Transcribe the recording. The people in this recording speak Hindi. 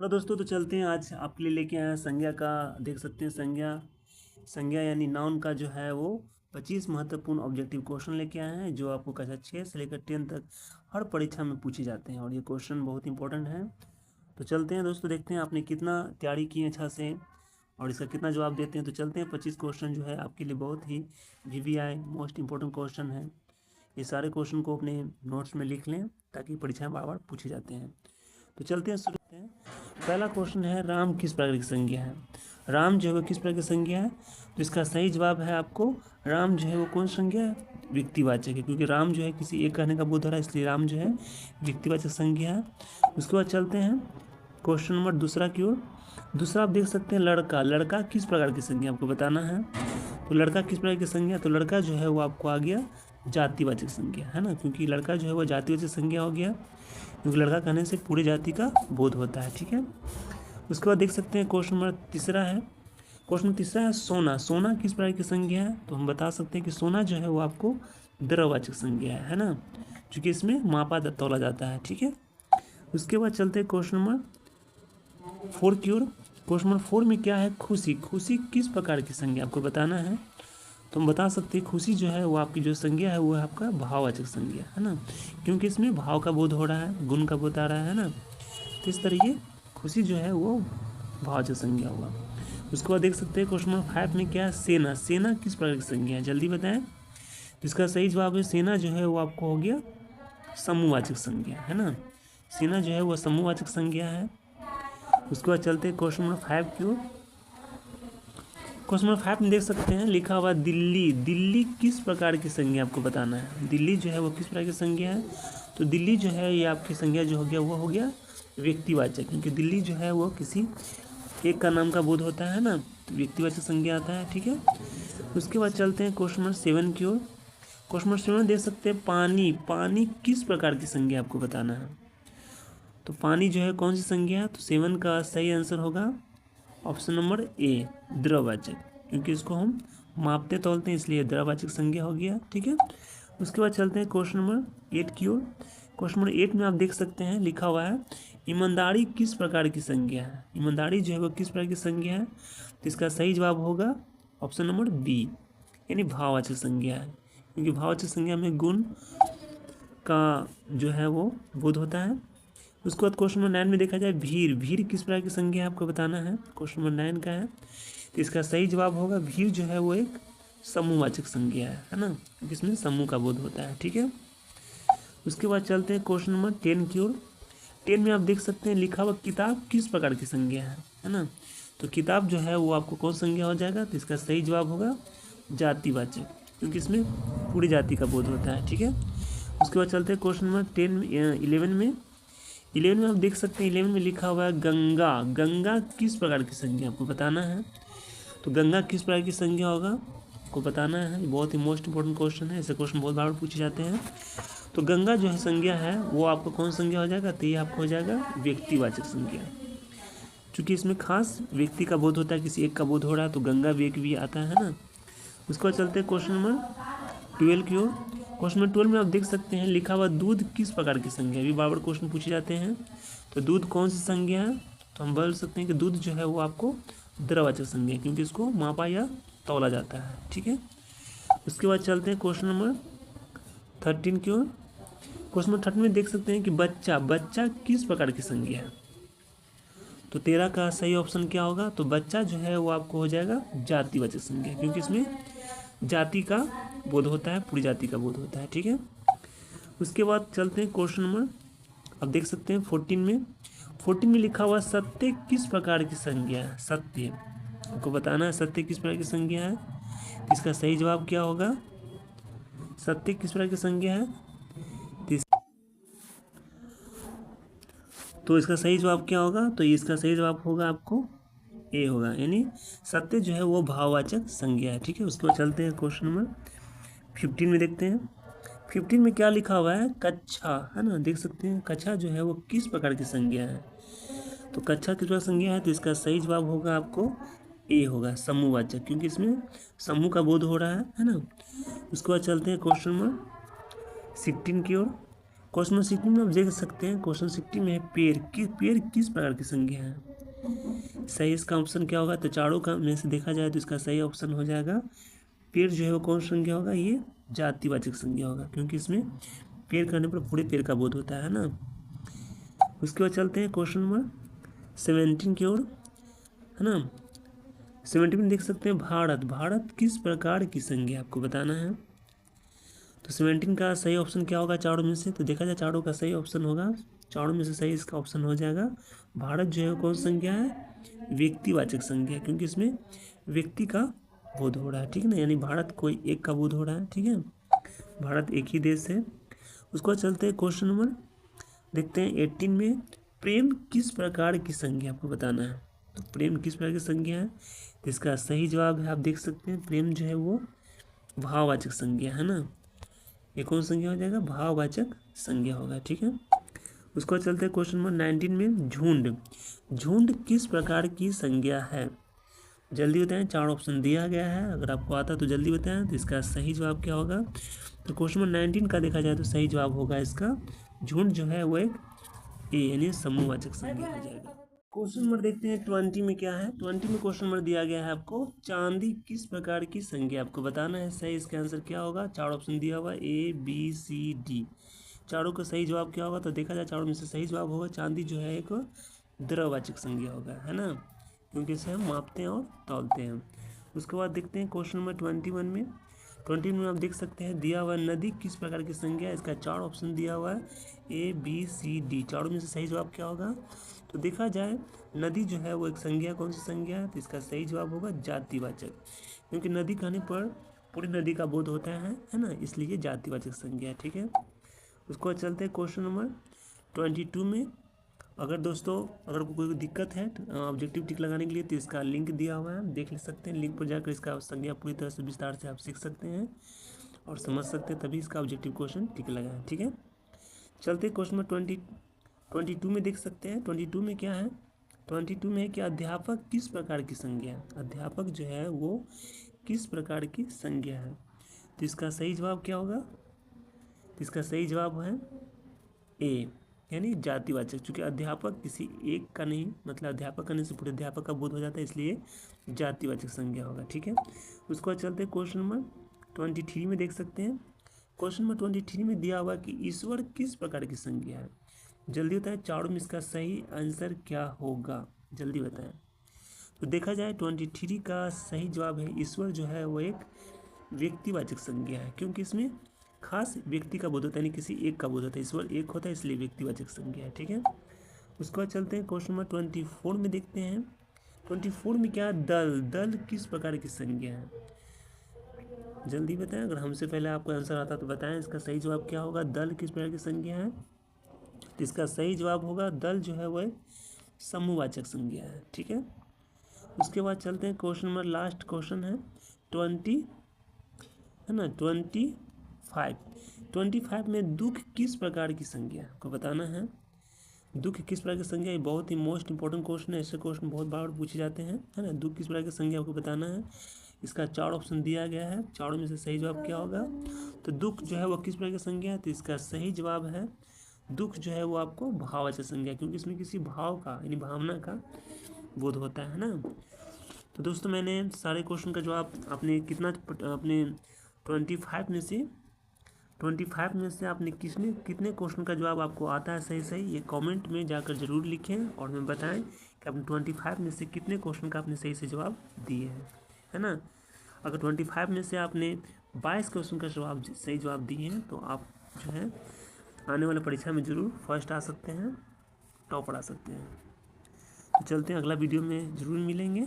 हेलो दोस्तों, तो चलते हैं। आज आपके लिए लेके आए हैं संज्ञा का। देख सकते हैं संज्ञा संज्ञा यानी नाउन का जो है वो 25 महत्वपूर्ण ऑब्जेक्टिव क्वेश्चन लेके आए हैं, जो आपको कक्षा 6 से लेकर 10 तक हर परीक्षा में पूछे जाते हैं और ये क्वेश्चन बहुत इंपॉर्टेंट है। तो चलते हैं दोस्तों, देखते हैं आपने कितना तैयारी की है अच्छा से और इसका कितना जवाब देते हैं। तो चलते हैं। 25 क्वेश्चन जो है आपके लिए बहुत ही VVI मोस्ट इंपॉर्टेंट क्वेश्चन है। ये सारे क्वेश्चन को अपने नोट्स में लिख लें ताकि परीक्षा में बार बार पूछे जाते हैं। तो चलते हैं, शुरू करते हैं। पहला क्वेश्चन है, राम किस प्रकार की संज्ञा है। राम जो है वो किस प्रकार की संज्ञा है। तो इसका सही जवाब है आपको, राम जो है वो कौन संज्ञा है, व्यक्तिवाचक है, क्योंकि राम जो है किसी एक कहने का बोध हो रहा है, इसलिए राम जो है व्यक्तिवाचक संज्ञा है। उसके बाद चलते हैं क्वेश्चन नंबर दूसरा की ओर। दूसरा आप देख सकते हैं, लड़का। लड़का किस प्रकार की संज्ञा आपको बताना है। तो लड़का किस प्रकार की संज्ञा, तो लड़का जो है वो आपको आ गया जातिवाचक संज्ञा, है ना, क्योंकि लड़का जो है वो जातिवाचक संज्ञा हो गया, क्योंकि लड़का कहने से पूरी जाति का बोध होता है। ठीक है। उसके बाद देख सकते हैं क्वेश्चन नंबर तीसरा है। क्वेश्चन तीसरा है, सोना। सोना किस प्रकार की संज्ञा है। तो हम बता सकते हैं कि सोना जो है वो आपको द्रववाचक संज्ञा है ना, क्योंकि इसमें मापा तौला जाता है। ठीक है। उसके बाद चलते हैं क्वेश्चन नंबर 4 की ओर। क्वेश्चन नंबर 4 में क्या है, खुशी। खुशी किस प्रकार की संज्ञा आपको बताना है। तो हम बता सकते हैं खुशी जो है वो आपकी जो संज्ञा है वो है आपका भाववाचक संज्ञा, है ना, क्योंकि इसमें भाव का बोध हो रहा है, गुण का बोध आ रहा है ना। तो इस तरीके खुशी जो है वो भाववाचक संज्ञा हुआ। उसके बाद देख सकते हैं क्वेश्चन नंबर 5 में क्या है, सेना। सेना किस प्रकार की संज्ञा है, जल्दी बताएं। इसका सही जवाब है, सेना जो है वो आपको हो गया समूहवाचक संज्ञा, है ना। सेना जो है वो समूहवाचक संज्ञा है। उसके बाद चलते हैं क्वेश्चन नंबर 5 की ओर। क्वेश्चन नंबर 5 में देख सकते हैं लिखा हुआ दिल्ली। दिल्ली किस प्रकार की संज्ञा आपको बताना है। दिल्ली जो है वो किस प्रकार की संज्ञा है। तो दिल्ली जो है ये आपकी संज्ञा जो हो गया वो हो गया व्यक्तिवाचक, क्योंकि दिल्ली जो है वो किसी एक का नाम का बोध होता है ना, तो व्यक्तिवाचक संज्ञा आता है। ठीक है। उसके बाद चलते हैं क्वेश्चन नंबर 7 की ओर। क्वेश्चन नंबर 7 देख सकते हैं, पानी। पानी किस प्रकार की संज्ञा आपको बताना है। तो पानी जो है कौन सी संज्ञा है। तो 7 का सही आंसर होगा ऑप्शन नंबर ए, द्रववाचक, क्योंकि इसको हम मापते तौलते हैं, इसलिए द्रववाचक संज्ञा हो गया। ठीक है। उसके बाद चलते हैं क्वेश्चन नंबर 8 की ओर। क्वेश्चन नंबर 8 में आप देख सकते हैं लिखा हुआ है, ईमानदारी किस प्रकार की संज्ञा है। ईमानदारी जो है वो किस प्रकार की संज्ञा है। तो इसका सही जवाब होगा ऑप्शन नंबर बी, यानी भाववाचक संज्ञा है, क्योंकि भाववाचक संज्ञा में गुण का जो है वो बोध होता है। उसके बाद क्वेश्चन नंबर 9 में देखा जाए, भीड़। भीड़ किस प्रकार की संज्ञा है आपको बताना है। क्वेश्चन नंबर 9 का है, तो इसका सही जवाब होगा, भीड़ जो है वो एक समूहवाचक संज्ञा है ना, क्योंकि इसमें समूह का बोध होता है। ठीक है। उसके बाद चलते हैं क्वेश्चन नंबर 10 की ओर। 10 में आप देख सकते हैं लिखा हुआ, किताब किस प्रकार की संज्ञा है ना। तो किताब जो है वो आपको कौन संज्ञा हो जाएगा। तो इसका सही जवाब होगा जातिवाचक, क्योंकि इसमें पूरी जाति का बोध होता है। ठीक है। उसके बाद चलते हैं क्वेश्चन नंबर 11 में। 11 में आप देख सकते हैं, 11 में लिखा हुआ है गंगा। गंगा किस प्रकार की संज्ञा आपको बताना है। तो गंगा किस प्रकार की संज्ञा होगा आपको बताना है। बहुत ही मोस्ट इंपॉर्टेंट क्वेश्चन है, ऐसे क्वेश्चन बहुत बार पूछे जाते हैं। तो गंगा जो है संज्ञा है वो आपको कौन संज्ञा हो जाएगा। तो ये आपको हो जाएगा व्यक्तिवाचक संज्ञा, क्योंकि इसमें खास व्यक्ति का बोध होता है, किसी एक का बोध हो रहा है, तो गंगा व्यक्ति भी आता है ना। उसके बाद चलते हैं क्वेश्चन नंबर 12 की ओर। क्वेश्चन नंबर 12 में आप देख सकते हैं लिखा हुआ, दूध किस प्रकार की संज्ञा है। अभी बार बार क्वेश्चन पूछे जाते हैं, तो दूध कौन सी संज्ञा है। तो हम बोल सकते हैं कि दूध जो है वो आपको द्रववाचक संज्ञा है, क्योंकि इसको मापा या तौला जाता है। ठीक है। उसके बाद चलते हैं क्वेश्चन नंबर 13 की ओर। क्वेश्चन नंबर 13 में देख सकते हैं कि बच्चा। बच्चा किस प्रकार की संज्ञा है। तो 13 का सही ऑप्शन क्या होगा। तो बच्चा जो है वो आपको हो जाएगा जातिवाचक संज्ञा, क्योंकि इसमें जाति का बोध होता है, पूरी जाति का बोध होता है। ठीक है। उसके बाद चलते हैं क्वेश्चन नंबर, अब देख सकते हैं 14 में लिखा हुआ, सत्य किस प्रकार की संज्ञा है। सत्य आपको बताना है, सत्य किस प्रकार की संज्ञा है। इसका सही जवाब क्या होगा, सत्य किस प्रकार की संज्ञा है। तो इसका सही जवाब क्या होगा। तो इसका सही जवाब होगा आपको ए होगा, यानी सत्य जो है वो भाववाचक संज्ञा है। ठीक है। उसके बाद चलते हैं क्वेश्चन नंबर 15 में देखते हैं। 15 में क्या लिखा हुआ है, कक्षा, है ना। देख सकते हैं कक्षा जो है वो किस प्रकार की संज्ञा है। तो कक्षा किस प्रकार की संज्ञा है। तो इसका सही जवाब होगा आपको ए होगा, समूहवाचक, क्योंकि इसमें समूह का बोध हो रहा है ना। उसके बाद चलते हैं क्वेश्चन नंबर 16 की ओर। क्वेश्चन नंबर 16 में आप देख सकते हैं, क्वेश्चन 16 में है पेड़ किस प्रकार की संज्ञा है। सही इसका ऑप्शन क्या होगा, तो चारों का में से देखा जाए तो इसका सही ऑप्शन हो जाएगा पेड़ जो है वो कौन संज्ञा होगा, ये जातिवाचक संज्ञा होगा, क्योंकि इसमें पेड़ करने पर पूरे पेड़ का बोध होता है ना। उसके बाद चलते हैं क्वेश्चन नंबर 17 की ओर, है ना। 17 में देख सकते हैं भारत किस प्रकार की संज्ञा आपको बताना है। तो 17 का सही ऑप्शन क्या होगा चारों में से, तो देखा जाए चारों का सही ऑप्शन होगा, चारों में से सही इसका ऑप्शन हो जाएगा भारत जो है कौन संज्ञा है, व्यक्तिवाचक संज्ञा, क्योंकि इसमें व्यक्ति का बोध हो रहा है, ठीक है ना, यानी भारत कोई एक का बोध हो रहा है, ठीक है, भारत एक ही देश है। उसको चलते हैं क्वेश्चन नंबर देखते हैं 18 में, प्रेम किस प्रकार की संज्ञा आपको बताना है। तो प्रेम किस प्रकार की संज्ञा है, तो इसका सही जवाब है, आप देख सकते हैं प्रेम जो है वो भाववाचक संज्ञा है ना, ये कौन संज्ञा हो जाएगा, भाववाचक संज्ञा होगा, ठीक है। उसको चलते हैं क्वेश्चन नंबर 19 में, झुंड किस प्रकार की संज्ञा है। जल्दी बताएं, 4 ऑप्शन दिया गया है, अगर आपको आता तो जल्दी बताएं। तो इसका सही जवाब क्या होगा, तो क्वेश्चन नंबर 19 का देखा जाए तो सही जवाब होगा इसका झुंड जो है वो एक ए यानी समूहवाचक संज्ञा हो जाएगा। क्वेश्चन नंबर देखते हैं 20 में क्या है। 20 में क्वेश्चन नंबर दिया गया है आपको, चांदी किस प्रकार की संज्ञा आपको बताना है। सही इसका आंसर क्या होगा, 4 ऑप्शन दिया हुआ A B C D, चारों का सही जवाब क्या होगा, तो देखा जाए चारों में से सही जवाब होगा चांदी जो है एक द्रववाचक संज्ञा होगा, है ना, क्योंकि इसे हम मापते हैं और तौलते हैं। उसके बाद देखते हैं क्वेश्चन नंबर 21 में। 21 में आप देख सकते हैं दिया हुआ नदी किस प्रकार की संज्ञा है, इसका 4 ऑप्शन दिया हुआ है A B C D, चारों में से सही जवाब क्या होगा, तो देखा जाए नदी जो है वो एक संज्ञा कौन सी संज्ञा है, तो इसका सही जवाब होगा जातिवाचक, क्योंकि नदी कहने पर पूरी नदी का बोध होता है ना, इसलिए जातिवाचक संज्ञा है, ठीक है। उसको बाद चलते हैं क्वेश्चन नंबर 22 में। अगर दोस्तों अगर कोई दिक्कत है ऑब्जेक्टिव टिक लगाने के लिए तो इसका लिंक दिया हुआ है, देख ले सकते हैं, लिंक पर जाकर इसका संज्ञा पूरी तरह से विस्तार से आप सीख सकते हैं और समझ सकते हैं, तभी इसका ऑब्जेक्टिव क्वेश्चन टिक लगाएं, ठीक है। चलते क्वेश्चन नंबर 22 में देख सकते हैं, 22 में क्या है, 22 में है कि अध्यापक किस प्रकार की संज्ञा है, अध्यापक जो है वो किस प्रकार की संज्ञा है, तो इसका सही जवाब क्या होगा, तो इसका सही जवाब है ए यानी जातिवाचक, क्योंकि अध्यापक किसी एक का नहीं, मतलब अध्यापक करने से पूरे अध्यापक का बोध हो जाता है, इसलिए जातिवाचक संज्ञा होगा, ठीक है। उसके बाद चलते हैं क्वेश्चन नंबर 23 में देख सकते हैं। क्वेश्चन नंबर 23 में दिया हुआ कि ईश्वर किस प्रकार की संज्ञा है। जल्दी बताएं, चारों में इसका सही आंसर क्या होगा, जल्दी बताएं। तो देखा जाए 23 का सही जवाब है ईश्वर जो है वो एक व्यक्तिवाचक संज्ञा है, क्योंकि इसमें खास व्यक्ति का बोध होता है, यानी किसी एक का बोध होता है, ईश्वर एक होता है इसलिए व्यक्तिवाचक संज्ञा है, ठीक है। उसके बाद चलते हैं क्वेश्चन नंबर 24 में देखते हैं। 24 में क्या, दल किस प्रकार की संज्ञा है, जल्दी बताएं, अगर हमसे पहले आपको आंसर आता तो बताएं इसका सही जवाब क्या होगा, दल किस प्रकार की संज्ञा है, तो इसका सही जवाब होगा दल जो है वह समूहवाचक संज्ञा है, ठीक है। उसके बाद चलते हैं क्वेश्चन नंबर लास्ट क्वेश्चन है 20 है ना 25 में दुख किस प्रकार की संज्ञा को बताना है। दुख किस प्रकार की संज्ञा, ये बहुत ही मोस्ट इंपॉर्टेंट क्वेश्चन है, ऐसे क्वेश्चन बहुत बार पूछे जाते हैं, है ना। दुख किस प्रकार की संज्ञा आपको बताना है, इसका 4 ऑप्शन दिया गया है, चारों में से सही जवाब क्या होगा, तो दुख जो है वो किस प्रकार की संज्ञा है, तो इसका सही जवाब है दुख जो है वो आपको भाववाचक संज्ञा, क्योंकि इसमें किसी भाव का यानी भावना का बोध होता है ना। तो दोस्तों मैंने सारे क्वेश्चन का जवाब आपने कितना अपने 25 में से आपने कितने क्वेश्चन का जवाब आपको आता है सही, ये कमेंट में जाकर ज़रूर लिखें और हमें बताएं कि आपने 25 में से कितने क्वेश्चन का आपने सही से जवाब दिए हैं, है ना। अगर 25 में से आपने 22 क्वेश्चन का सही जवाब दिए हैं तो आप जो है आने वाले परीक्षा में ज़रूर फर्स्ट आ सकते हैं, टॉपर आ सकते हैं। तो चलते हैं, अगला वीडियो में ज़रूर मिलेंगे।